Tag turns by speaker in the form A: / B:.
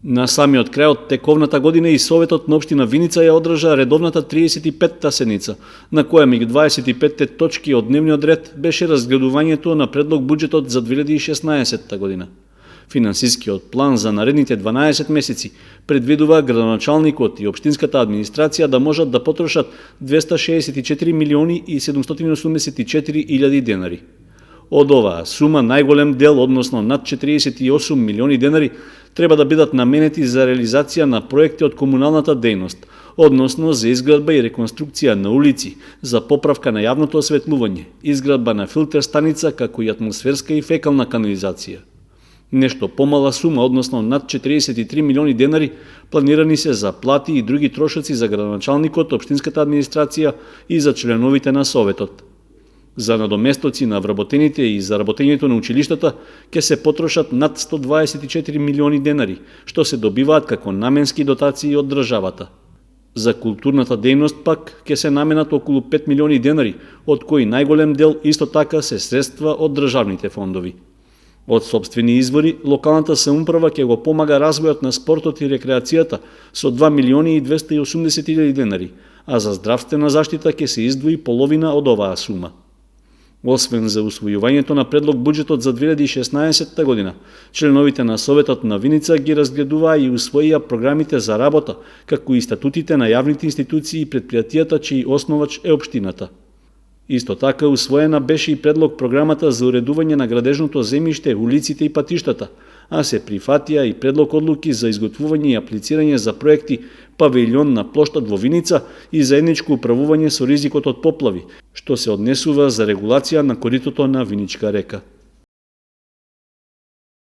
A: На самиот крај од тековната година и Советот на општина Виница ја одржа редовната 35-та седница, на која меѓу 25-те точки од дневниот ред беше разгледувањето на предлог буџетот за 2016 година. Финансискиот план за наредните 12 месеци предвидува градоначалникот и општинската администрација да можат да потрошат 264 милиони и 784 илјади денари. Од оваа сума најголем дел, односно над 48 милиони денари, треба да бидат наменети за реализација на проекти од комуналната дејност, односно за изградба и реконструкција на улици, за поправка на јавното осветлување, изградба на филтер станица, како и атмосферска и фекална канализација. Нешто помала сума, односно над 43 милиони денари, планирани се за плати и други трошоци за градоначалникот, општинската администрација и за членовите на Советот. За надоместоци на вработените и за работењето на училиштата ќе се потрошат над 124 милиони денари, што се добиваат како наменски дотации од државата. За културната дејност пак ќе се наменат околу 5 милиони денари, од кои најголем дел исто така се средства од државните фондови. Од сопствени извори, локалната самоуправа ќе го помага развојот на спортот и рекреацијата со 2 милиони и 280 илјади денари, а за здравствена заштита ќе се издвои половина од оваа сума. Освен за усвојувањето на предлог буџетот за 2016 година, членовите на Советот на Виница ги разгледуваа и усвоија програмите за работа, како и статутите на јавните институции и предпријатијата чиј основач е општината. Исто така усвоена беше и предлог програмата за уредување на градежното земјиште, улиците и патиштата, а се прифатија и предлог одлуки за изготвување и аплицирање за проекти павилјон на плоштад во Виница и заедничко управување со ризикот од поплави, што се однесува за регулација на коритото на Виничка река.